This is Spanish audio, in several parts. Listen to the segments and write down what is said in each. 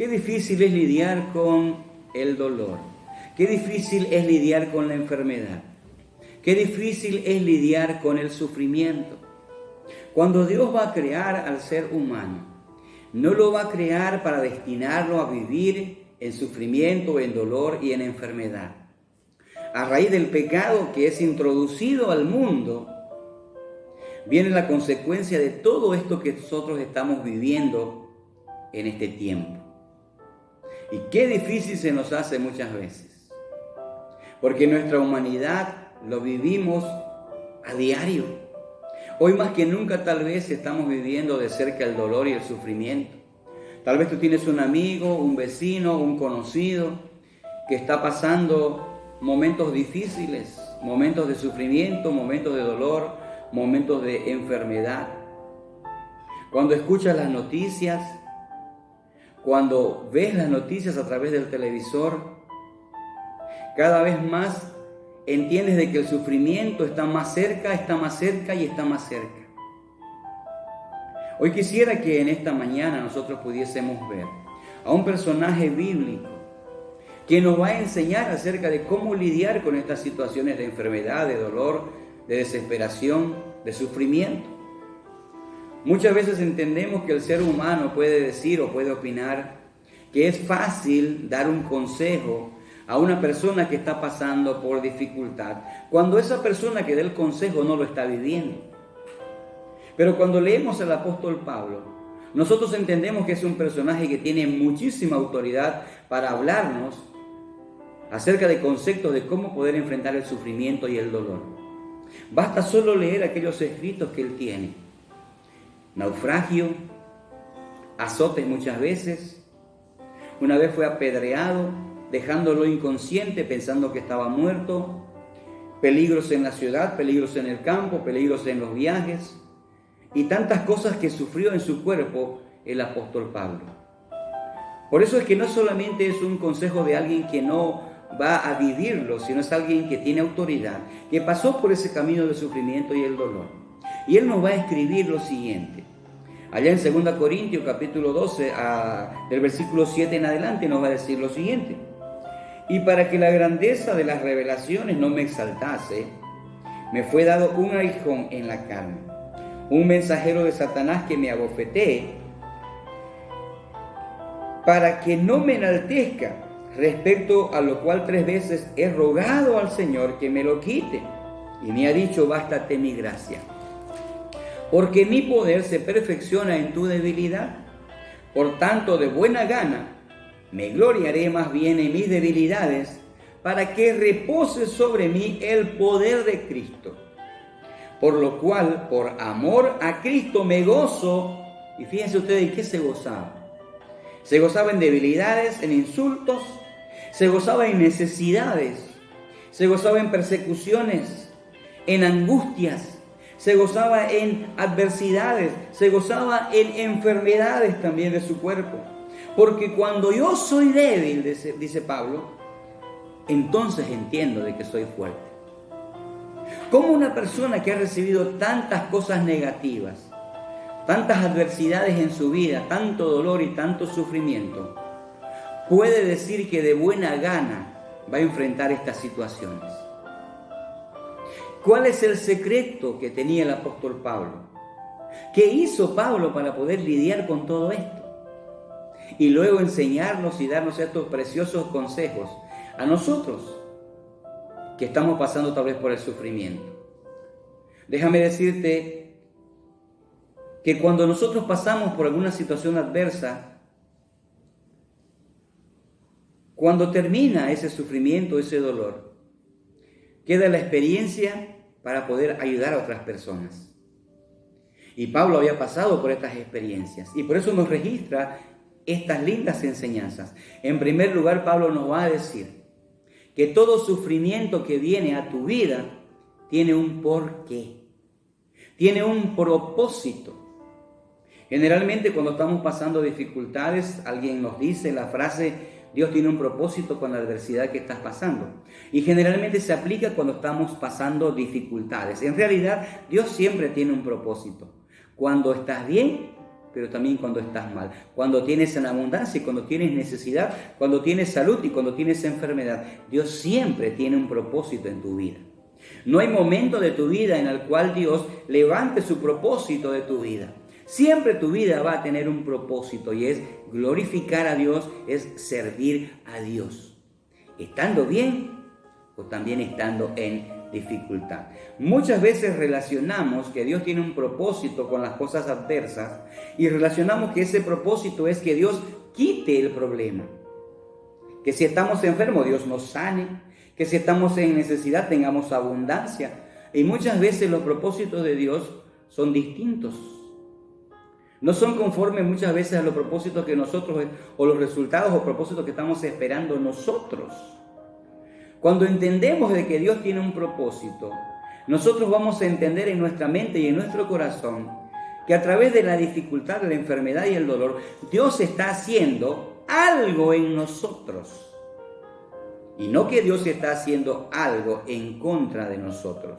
Qué difícil es lidiar con el dolor. Qué difícil es lidiar con la enfermedad. Qué difícil es lidiar con el sufrimiento. Cuando Dios va a crear al ser humano, no lo va a crear para destinarlo a vivir en sufrimiento, en dolor y en enfermedad. A raíz del pecado que es introducido al mundo, viene la consecuencia de todo esto que nosotros estamos viviendo en este tiempo. Y qué difícil se nos hace muchas veces, porque nuestra humanidad lo vivimos a diario. Hoy más que nunca tal vez estamos viviendo de cerca el dolor y el sufrimiento. Tal vez tú tienes un amigo, un vecino, un conocido que está pasando momentos difíciles, momentos de sufrimiento, momentos de dolor, momentos de enfermedad. Cuando escuchas las noticias, cuando ves las noticias a través del televisor, cada vez más entiendes de que el sufrimiento está más cerca y está más cerca. Hoy quisiera que en esta mañana nosotros pudiésemos ver a un personaje bíblico que nos va a enseñar acerca de cómo lidiar con estas situaciones de enfermedad, de dolor, de desesperación, de sufrimiento. Muchas veces entendemos que el ser humano puede decir o puede opinar que es fácil dar un consejo a una persona que está pasando por dificultad, cuando esa persona que da el consejo no lo está viviendo. Pero cuando leemos al apóstol Pablo, nosotros entendemos que es un personaje que tiene muchísima autoridad para hablarnos acerca de conceptos de cómo poder enfrentar el sufrimiento y el dolor. Basta solo leer aquellos escritos que él tiene. Naufragio, azotes muchas veces. Una vez fue apedreado, dejándolo inconsciente pensando que estaba muerto. Peligros en la ciudad, peligros en el campo, peligros en los viajes. Y tantas cosas que sufrió en su cuerpo el apóstol Pablo. Por eso es que no solamente es un consejo de alguien que no va a vivirlo, sino es alguien que tiene autoridad, que pasó por ese camino de sufrimiento y el dolor. Y él nos va a escribir lo siguiente. Allá en 2 Corintios capítulo 12, del versículo 7 en adelante, nos va a decir lo siguiente. Y para que la grandeza de las revelaciones no me exaltase, me fue dado un aguijón en la carne, un mensajero de Satanás que me abofetee, para que no me enaltezca, respecto a lo cual 3 veces he rogado al Señor que me lo quite, y me ha dicho, bástate mi gracia. Porque mi poder se perfecciona en tu debilidad. Por tanto, de buena gana, me gloriaré más bien en mis debilidades, para que repose sobre mí el poder de Cristo. Por lo cual, por amor a Cristo me gozo. Y fíjense ustedes en qué se gozaba. Se gozaba en debilidades, en insultos, se gozaba en necesidades, se gozaba en persecuciones, en angustias, se gozaba en adversidades, se gozaba en enfermedades también de su cuerpo. Porque cuando yo soy débil, dice Pablo, entonces entiendo de que soy fuerte. ¿Cómo una persona que ha recibido tantas cosas negativas, tantas adversidades en su vida, tanto dolor y tanto sufrimiento, puede decir que de buena gana va a enfrentar estas situaciones? ¿Cuál es el secreto que tenía el apóstol Pablo? ¿Qué hizo Pablo para poder lidiar con todo esto? Y luego enseñarnos y darnos estos preciosos consejos a nosotros que estamos pasando tal vez por el sufrimiento. Déjame decirte que cuando nosotros pasamos por alguna situación adversa, cuando termina ese sufrimiento, ese dolor, queda la experiencia para poder ayudar a otras personas. Y Pablo había pasado por estas experiencias y por eso nos registra estas lindas enseñanzas. En primer lugar, Pablo nos va a decir que todo sufrimiento que viene a tu vida tiene un porqué, tiene un propósito. Generalmente cuando estamos pasando dificultades, alguien nos dice la frase, Dios tiene un propósito con la adversidad que estás pasando. Y generalmente se aplica cuando estamos pasando dificultades. En realidad, Dios siempre tiene un propósito. Cuando estás bien, pero también cuando estás mal, cuando tienes en abundancia y cuando tienes necesidad, cuando tienes salud y cuando tienes enfermedad. Dios siempre tiene un propósito en tu vida. No hay momento de tu vida en el cual Dios levante su propósito de tu vida. Siempre tu vida va a tener un propósito y es glorificar a Dios, es servir a Dios. Estando bien o también estando en dificultad. Muchas veces relacionamos que Dios tiene un propósito con las cosas adversas y relacionamos que ese propósito es que Dios quite el problema. Que si estamos enfermos, Dios nos sane. Que si estamos en necesidad, tengamos abundancia. Y muchas veces los propósitos de Dios son distintos. No son conformes muchas veces a los propósitos que nosotros, o los resultados o propósitos que estamos esperando nosotros. Cuando entendemos de que Dios tiene un propósito, nosotros vamos a entender en nuestra mente y en nuestro corazón que a través de la dificultad, de la enfermedad y el dolor, Dios está haciendo algo en nosotros. Y no que Dios está haciendo algo en contra de nosotros.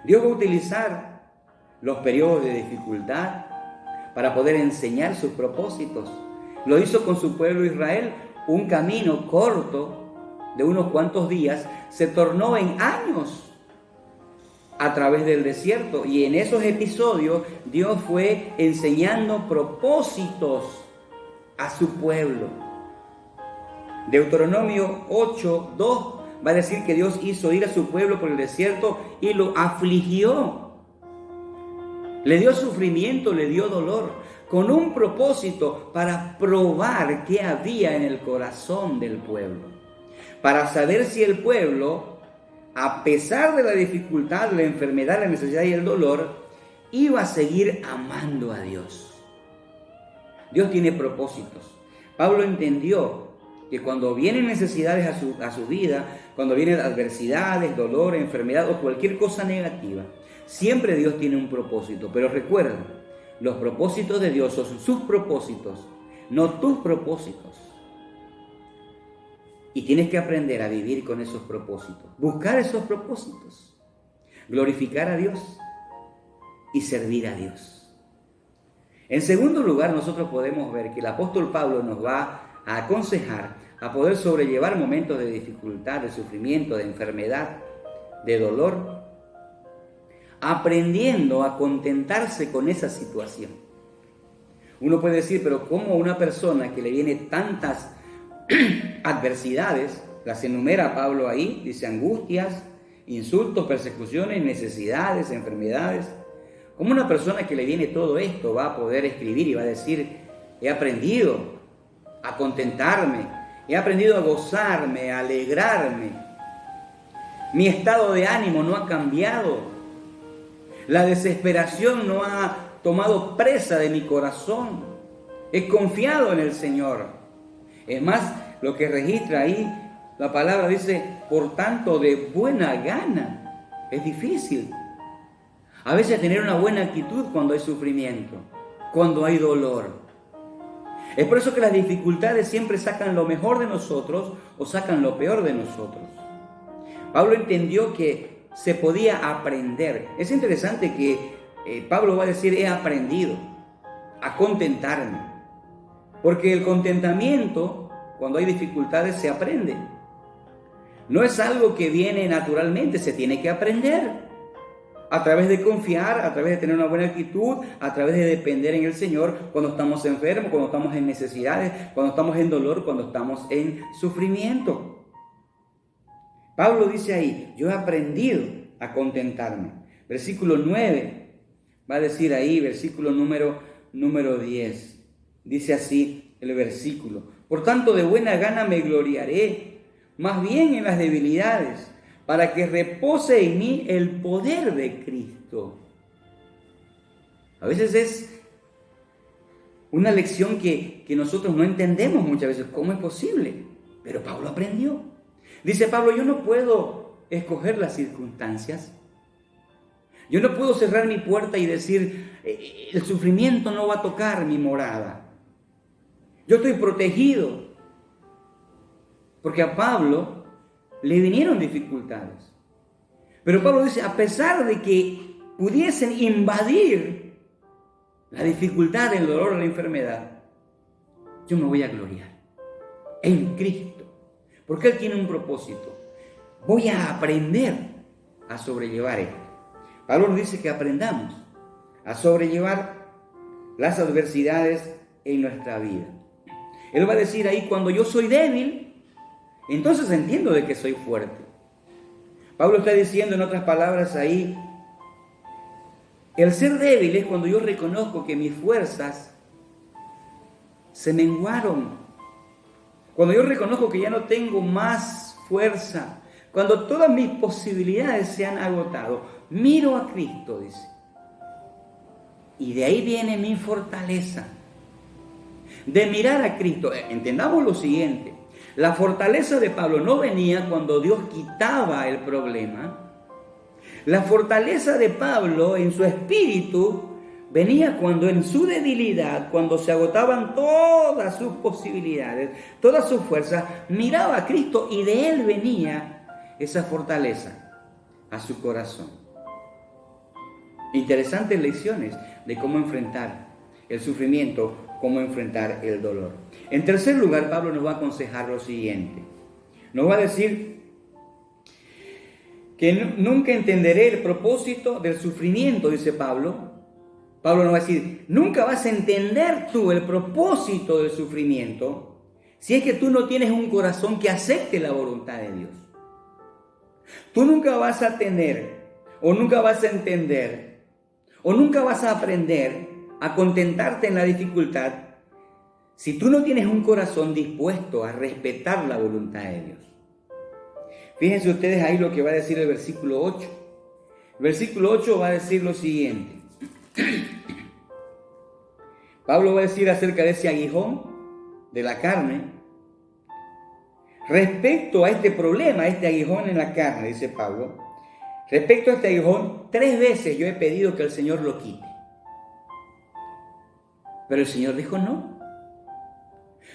Dios va a utilizar los periodos de dificultad para poder enseñar sus propósitos. Lo hizo con su pueblo Israel. Un camino corto de unos cuantos días se tornó en años a través del desierto. Y en esos episodios Dios fue enseñando propósitos a su pueblo. Deuteronomio 8:2 va a decir que Dios hizo ir a su pueblo por el desierto y lo afligió. Le dio sufrimiento, le dio dolor, con un propósito para probar qué había en el corazón del pueblo. Para saber si el pueblo, a pesar de la dificultad, la enfermedad, la necesidad y el dolor, iba a seguir amando a Dios. Dios tiene propósitos. Pablo entendió que cuando vienen necesidades a su vida, cuando vienen adversidades, dolor, enfermedad o cualquier cosa negativa, siempre Dios tiene un propósito. Pero recuerda, los propósitos de Dios son sus propósitos, no tus propósitos. Y tienes que aprender a vivir con esos propósitos, buscar esos propósitos, glorificar a Dios y servir a Dios. En segundo lugar, nosotros podemos ver que el apóstol Pablo nos va a aconsejar a poder sobrellevar momentos de dificultad, de sufrimiento, de enfermedad, de dolor, aprendiendo a contentarse con esa situación. Uno puede decir, pero ¿cómo una persona que le viene tantas adversidades, las enumera Pablo ahí, dice angustias, insultos, persecuciones, necesidades, enfermedades? ¿Cómo una persona que le viene todo esto va a poder escribir y va a decir, he aprendido a contentarme, he aprendido a gozarme, a alegrarme, mi estado de ánimo no ha cambiado, la desesperación no ha tomado presa de mi corazón, he confiado en el Señor? Es más, lo que registra ahí, la palabra dice, por tanto, de buena gana. Es difícil a veces tener una buena actitud cuando hay sufrimiento, cuando hay dolor. Es por eso que las dificultades siempre sacan lo mejor de nosotros o sacan lo peor de nosotros. Pablo entendió que se podía aprender. Es interesante que Pablo va a decir, he aprendido a contentarme. Porque el contentamiento, cuando hay dificultades, se aprende. No es algo que viene naturalmente, se tiene que aprender. A través de confiar, a través de tener una buena actitud, a través de depender en el Señor cuando estamos enfermos, cuando estamos en necesidades, cuando estamos en dolor, cuando estamos en sufrimiento. Pablo dice ahí, yo he aprendido a contentarme. Versículo 9, va a decir ahí, versículo número 10. Dice así el versículo, por tanto de buena gana me gloriaré, más bien en las debilidades, para que repose en mí el poder de Cristo. A veces es una lección que nosotros no entendemos muchas veces. ¿Cómo es posible? Pero Pablo aprendió. Dice Pablo, yo no puedo escoger las circunstancias. Yo no puedo cerrar mi puerta y decir, el sufrimiento no va a tocar mi morada. Yo estoy protegido. Porque a Pablo le vinieron dificultades. Pero Pablo dice, a pesar de que pudiesen invadir la dificultad, el dolor, la enfermedad, yo me voy a gloriar en Cristo, porque Él tiene un propósito. Voy a aprender a sobrellevar esto. Pablo nos dice que aprendamos a sobrellevar las adversidades en nuestra vida. Él va a decir ahí, cuando yo soy débil, entonces entiendo de que soy fuerte. Pablo está diciendo en otras palabras ahí, el ser débil es cuando yo reconozco que mis fuerzas se menguaron. Cuando yo reconozco que ya no tengo más fuerza. Cuando todas mis posibilidades se han agotado. Miro a Cristo, dice. Y de ahí viene mi fortaleza. De mirar a Cristo. Entendamos lo siguiente. La fortaleza de Pablo no venía cuando Dios quitaba el problema. La fortaleza de Pablo en su espíritu venía cuando en su debilidad, cuando se agotaban todas sus posibilidades, todas sus fuerzas, miraba a Cristo y de Él venía esa fortaleza a su corazón. Interesantes lecciones de cómo enfrentar el sufrimiento, cómo enfrentar el dolor. En tercer lugar, Pablo nos va a aconsejar lo siguiente. Nos va a decir que nunca entenderé el propósito del sufrimiento, dice Pablo. Pablo nos va a decir, nunca vas a entender tú el propósito del sufrimiento si es que tú no tienes un corazón que acepte la voluntad de Dios. Tú nunca vas a tener, o nunca vas a entender, o nunca vas a aprender a contentarte en la dificultad si tú no tienes un corazón dispuesto a respetar la voluntad de Dios. Fíjense ustedes ahí lo que va a decir el versículo 8. El versículo 8 va a decir lo siguiente. Pablo va a decir acerca de ese aguijón de la carne. Respecto a este problema, este aguijón en la carne, dice Pablo. Respecto a este aguijón, 3 veces yo he pedido que el Señor lo quite. Pero el Señor dijo no.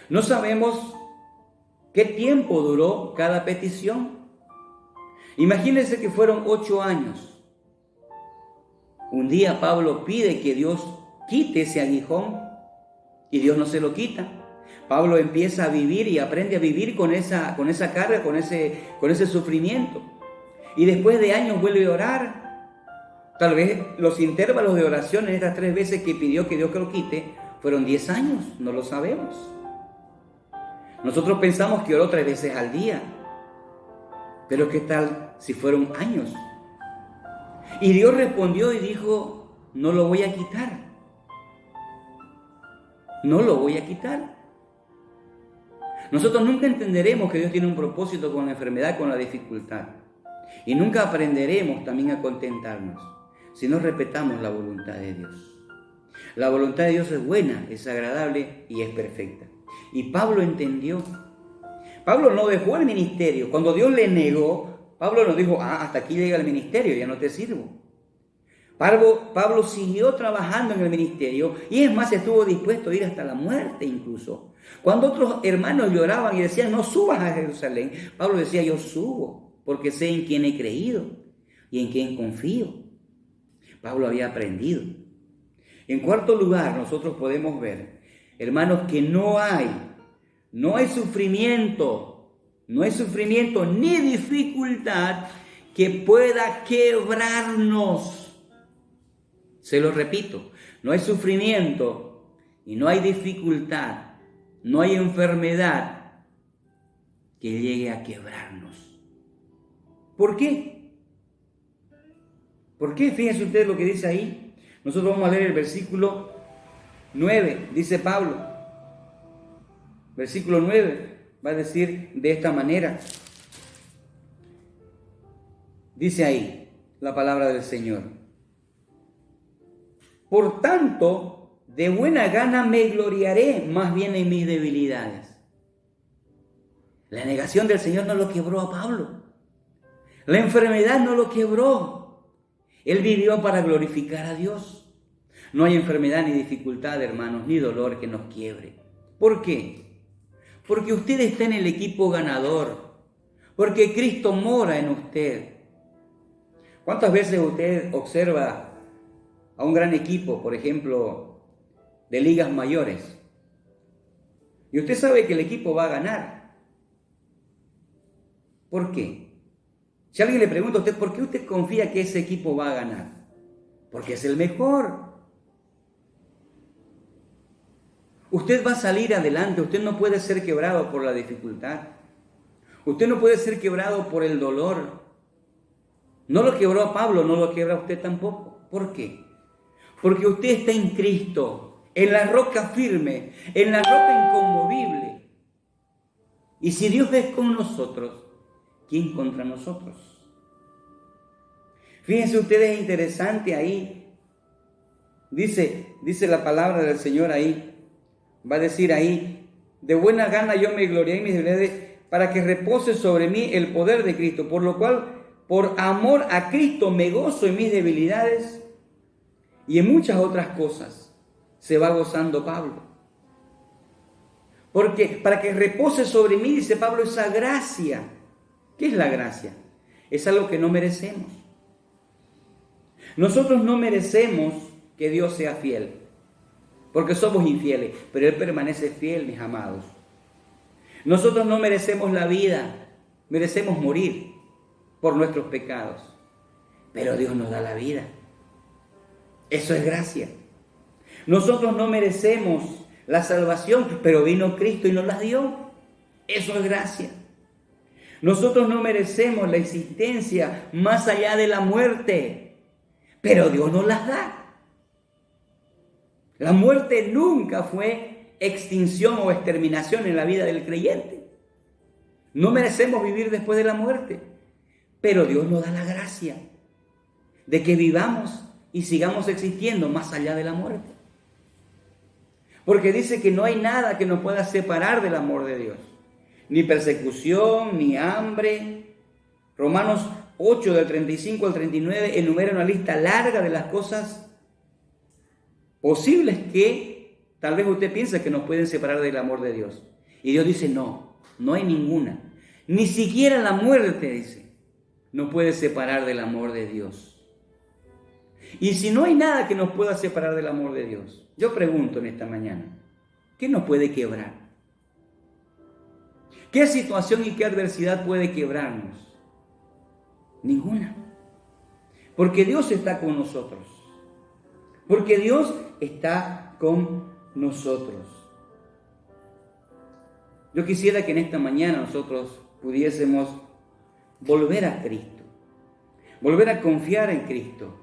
No sabemos qué tiempo duró cada petición. Imagínense que fueron 8 años. Un día Pablo pide que Dios quite ese aguijón y Dios no se lo quita. Pablo empieza a vivir y aprende a vivir con esa carga, con ese sufrimiento. Y después de años vuelve a orar. Tal vez los intervalos de oración en estas 3 veces que pidió que Dios que lo quite fueron 10 años, no lo sabemos. Nosotros pensamos que oró 3 veces al día. Pero ¿qué tal si fueron años? Y Dios respondió y dijo, no lo voy a quitar. No lo voy a quitar. Nosotros nunca entenderemos que Dios tiene un propósito con la enfermedad, con la dificultad. Y nunca aprenderemos también a contentarnos si no respetamos la voluntad de Dios. La voluntad de Dios es buena, es agradable y es perfecta. Y Pablo entendió. Pablo no dejó el ministerio. Cuando Dios le negó, Pablo nos dijo, hasta aquí llega el ministerio, ya no te sirvo. Pablo siguió trabajando en el ministerio y es más, estuvo dispuesto a ir hasta la muerte incluso. Cuando otros hermanos lloraban y decían, no subas a Jerusalén, Pablo decía, yo subo porque sé en quién he creído y en quién confío. Pablo había aprendido. En cuarto lugar, nosotros podemos ver, hermanos, que no hay sufrimiento ni dificultad que pueda quebrarnos. Se lo repito, no hay sufrimiento y no hay dificultad, no hay enfermedad que llegue a quebrarnos. ¿Por qué? ¿Por qué? Fíjense ustedes lo que dice ahí. Nosotros vamos a leer el versículo 9, dice Pablo. Versículo 9 va a decir de esta manera. Dice ahí la palabra del Señor. Por tanto, de buena gana me gloriaré más bien en mis debilidades. La negación del Señor no lo quebró a Pablo. La enfermedad no lo quebró. Él vivió para glorificar a Dios. No hay enfermedad ni dificultad, hermanos, ni dolor que nos quiebre. ¿Por qué? Porque usted está en el equipo ganador. Porque Cristo mora en usted. ¿Cuántas veces usted observa a un gran equipo, por ejemplo, de ligas mayores. Y usted sabe que el equipo va a ganar. ¿Por qué? Si alguien le pregunta a usted, ¿por qué usted confía que ese equipo va a ganar? Porque es el mejor. Usted va a salir adelante, usted no puede ser quebrado por la dificultad. Usted no puede ser quebrado por el dolor. No lo quebró a Pablo, no lo quebra a usted tampoco. ¿Por qué? Porque usted está en Cristo, en la roca firme, en la roca inconmovible. Y si Dios es con nosotros, ¿quién contra nosotros? Fíjense ustedes, es interesante ahí. Dice la palabra del Señor ahí. Va a decir ahí, de buena gana yo me glorié en mis debilidades para que repose sobre mí el poder de Cristo. Por lo cual, por amor a Cristo me gozo en mis debilidades y en muchas otras cosas. Se va gozando Pablo. Porque para que repose sobre mí, dice Pablo, esa gracia. ¿Qué es la gracia? Es algo que no merecemos. Nosotros no merecemos que Dios sea fiel, porque somos infieles, pero Él permanece fiel, mis amados. Nosotros no merecemos la vida, merecemos morir por nuestros pecados, pero Dios nos da la vida. Eso es gracia. Nosotros no merecemos la salvación, pero vino Cristo y nos la dio. Eso es gracia. Nosotros no merecemos la existencia más allá de la muerte, pero Dios nos las da. La muerte nunca fue extinción o exterminación en la vida del creyente. No merecemos vivir después de la muerte, pero Dios nos da la gracia de que vivamos y sigamos existiendo más allá de la muerte. Porque dice que no hay nada que nos pueda separar del amor de Dios. Ni persecución, ni hambre. Romanos 8, del 35 al 39, enumera una lista larga de las cosas posibles que tal vez usted piensa que nos pueden separar del amor de Dios. Y Dios dice, no hay ninguna. Ni siquiera la muerte, dice, nos puede separar del amor de Dios. Y si no hay nada que nos pueda separar del amor de Dios, yo pregunto en esta mañana, ¿qué nos puede quebrar? ¿Qué situación y qué adversidad puede quebrarnos? Ninguna. Porque Dios está con nosotros. Porque Dios está con nosotros. Yo quisiera que en esta mañana nosotros pudiésemos volver a Cristo, volver a confiar en Cristo.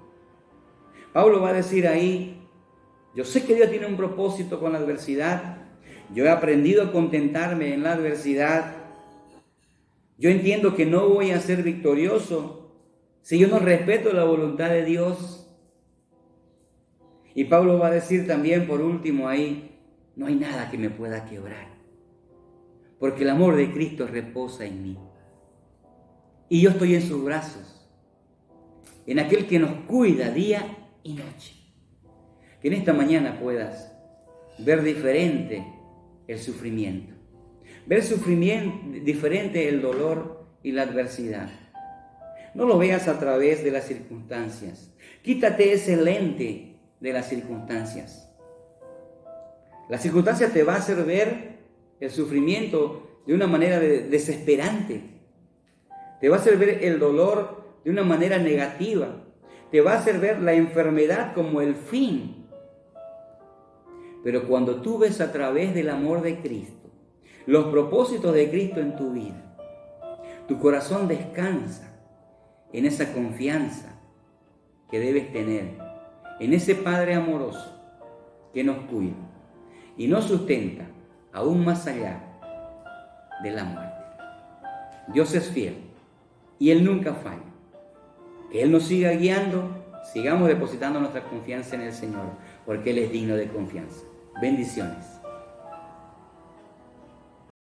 Pablo va a decir ahí, yo sé que Dios tiene un propósito con la adversidad, yo he aprendido a contentarme en la adversidad, yo entiendo que no voy a ser victorioso si yo no respeto la voluntad de Dios. Y Pablo va a decir también, por último ahí, no hay nada que me pueda quebrar, porque el amor de Cristo reposa en mí. Y yo estoy en sus brazos, en aquel que nos cuida día y noche. Que en esta mañana puedas ver diferente el sufrimiento, ver diferente el dolor y la adversidad. No lo veas a través de las circunstancias. Quítate ese lente de las circunstancias. La circunstancia te va a hacer ver el sufrimiento de una manera desesperante. Te va a hacer ver el dolor de una manera negativa. Te va a hacer ver la enfermedad como el fin. Pero cuando tú ves a través del amor de Cristo, los propósitos de Cristo en tu vida, tu corazón descansa en esa confianza que debes tener en ese Padre amoroso que nos cuida y nos sustenta aún más allá de la muerte. Dios es fiel y Él nunca falla. Que Él nos siga guiando, sigamos depositando nuestra confianza en el Señor, porque Él es digno de confianza. Bendiciones.